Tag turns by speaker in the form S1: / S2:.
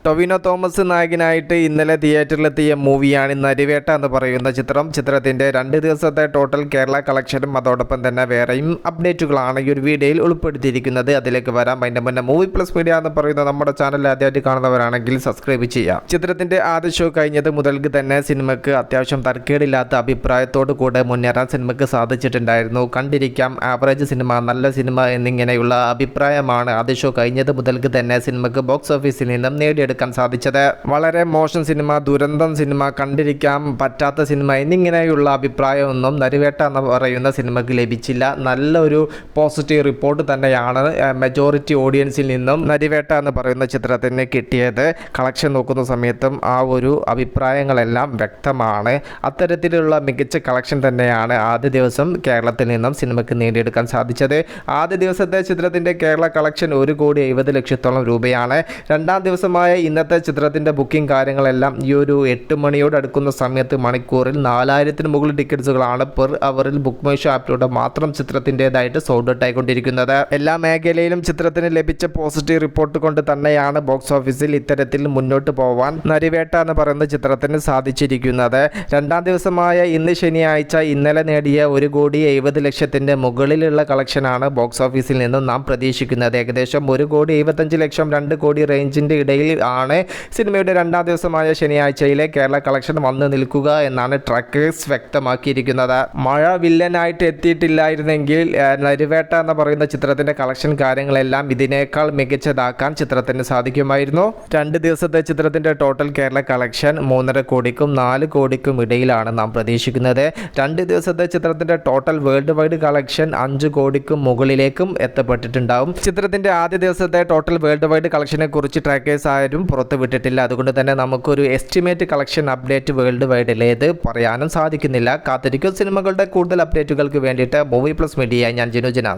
S1: ടൊവിനോ തോമസ് നായകനായിട്ട് ഇന്നലെ തിയേറ്ററിലെത്തിയ മൂവിയാണ് നരിവേട്ട എന്ന് പറയുന്ന ചിത്രം. ചിത്രത്തിന്റെ 2 ദിവസത്തെ ടോട്ടൽ കേരള കളക്ഷനും അതോടൊപ്പം തന്നെ വേറെയും അപ്ഡേറ്റുകളാണ് ഈ ഒരു വീഡിയോയിൽ ഉൾപ്പെടുത്തിയിരിക്കുന്നത്. അതിലേക്ക് വരാം. അതിന്റെ മുന്നേ മൂവി പ്ലസ് മീഡിയ എന്ന് പറയുന്ന നമ്മുടെ ചാനൽ ആദ്യമായിട്ട് കാണുന്നവരാണെങ്കിൽ സബ്സ്ക്രൈബ് ചെയ്യാം. ചിത്രത്തിന്റെ ആദ്യ ഷോ കഴിഞ്ഞത് മുതൽക്ക് തന്നെ സിനിമയ്ക്ക് അത്യാവശ്യം തർക്കേടില്ലാത്ത അഭിപ്രായത്തോടു കൂടെ മുന്നേറാൻ സിനിമയ്ക്ക് സാധിച്ചിട്ടുണ്ടായിരുന്നു. കണ്ടിരിക്കാം, ആവറേജ് സിനിമ, നല്ല സിനിമ എന്നിങ്ങനെയുള്ള അഭിപ്രായമാണ് ആദ്യ ഷോ കഴിഞ്ഞത് മുതൽക്ക് തന്നെ സിനിമയ്ക്ക് ബോക്സ് ഓഫീസിൽ നിന്നും നേടിയെടുക്കാൻ സാധിച്ചത്. വളരെ മോശം സിനിമ, ദുരന്തം സിനിമ, കണ്ടിരിക്കാൻ പറ്റാത്ത സിനിമ എന്നിങ്ങനെയുള്ള അഭിപ്രായമൊന്നും നരിവേട്ട എന്ന് പറയുന്ന സിനിമയ്ക്ക് ലഭിച്ചില്ല. നല്ലൊരു പോസിറ്റീവ് റിപ്പോർട്ട് തന്നെയാണ് മെജോറിറ്റി ഓഡിയൻസിൽ നിന്നും നരിവേട്ട എന്ന് പറയുന്ന ചിത്രത്തിന് കിട്ടിയത്. കളക്ഷൻ നോക്കുന്ന സമയത്തും ആ ഒരു അഭിപ്രായങ്ങളെല്ലാം വ്യക്തമാണ്. അത്തരത്തിലുള്ള മികച്ച കളക്ഷൻ തന്നെയാണ് ആദ്യ ദിവസം കേരളത്തിൽ നിന്നും സിനിമയ്ക്ക് നേടിയെടുക്കാൻ സാധിച്ചത്. ആദ്യ ദിവസത്തെ ചിത്രത്തിൻ്റെ കേരള കളക്ഷൻ 1,70,00,000 രൂപയാണ്. രണ്ടാം ദിവസമായ ഇന്നത്തെ ചിത്രത്തിൻ്റെ ബുക്കിംഗ് കാര്യങ്ങളെല്ലാം ഈ ഒരു 8 മണിയോട് അടുക്കുന്ന സമയത്ത് മണിക്കൂറിൽ 4000-ന് മുകളിൽ ടിക്കറ്റ്സുകളാണ് പെർ അവറിൽ ബുക്ക് മൈ ഷോ ആപ്പിലൂടെ മാത്രം ചിത്രത്തിൻ്റെതായിട്ട് സോൾഡ് ഔട്ട് ആയിക്കൊണ്ടിരിക്കുന്നത്. എല്ലാ മേഖലയിലും ചിത്രത്തിന് ലഭിച്ച പോസിറ്റീവ് റിപ്പോർട്ട് കൊണ്ട് തന്നെയാണ് ബോക്സ് ഓഫീസിൽ ഇത്തരത്തിൽ മുന്നോട്ട് പോവാൻ നരിവേട്ട എന്ന് പറയുന്ന ചിത്രത്തിന് സാധിച്ചിരിക്കുന്നത്. രണ്ടാം ദിവസമായ ഇന്ന് ശനിയാഴ്ച ഇന്നലെ നേടിയ 1,70,00,000 മുകളിലുള്ള കളക്ഷനാണ് ബോക്സ് ഓഫീസിൽ നിന്നും നാം പ്രതീക്ഷിക്കുന്നത്. ഏകദേശം 1,75,00,000 2 കോടി റേഞ്ചിൻ്റെ ഇടയിൽ ആണ് സിനിമയുടെ രണ്ടാം ദിവസമായ ശനിയാഴ്ചയിലെ കേരള കളക്ഷൻ വന്ന് നിൽക്കുക എന്നാണ് ട്രാക്കേഴ്സ് വ്യക്തമാക്കിയിരിക്കുന്നത്. മഴ വില്ലനായിട്ട് എത്തിയിട്ടില്ലായിരുന്നെങ്കിൽ നരിവേട്ട എന്ന് പറയുന്ന ചിത്രത്തിൻ്റെ കളക്ഷൻ കാര്യങ്ങളെല്ലാം ഇതിനേക്കാൾ മികച്ചതാക്കാൻ ചിത്രത്തിന് സാധിക്കുമായിരുന്നു. 2 ദിവസത്തെ ചിത്രത്തിൻ്റെ ടോട്ടൽ കേരള കളക്ഷൻ 3.5 കോടിക്കും 4 കോടിക്കും ഇടയിലാണ് നാം പ്രതീക്ഷിക്കുന്നത്. 2 ദിവസത്തെ ചിത്രത്തിൻ്റെ ടോട്ടൽ വേൾഡ് വൈഡ് കളക്ഷൻ 5 കോടിക്കും മുകളിലേക്കും എത്തപ്പെട്ടിട്ടുണ്ടാവും. ചിത്രത്തിൻ്റെ ആദ്യ ദിവസത്തെ ടോട്ടൽ വേൾഡ് വൈഡ് കളക്ഷനെ കുറിച്ച് ട്രാക്കേഴ്സ് ആരും പുറത്തുവിട്ടിട്ടില്ല. അതുകൊണ്ട് തന്നെ നമുക്കൊരു എസ്റ്റിമേറ്റ് കളക്ഷൻ അപ്ഡേറ്റ് വേൾഡ് വൈഡിലേത് പറയാനും സാധിക്കുന്നില്ല. കാത്തിരിക്കും സിനിമകളുടെ കൂടുതൽ അപ്ഡേറ്റുകൾക്ക് വേണ്ടിയിട്ട് മൂവി പ്ലസ് മീഡിയ. ഞാൻ ജിനു ജനാസ്.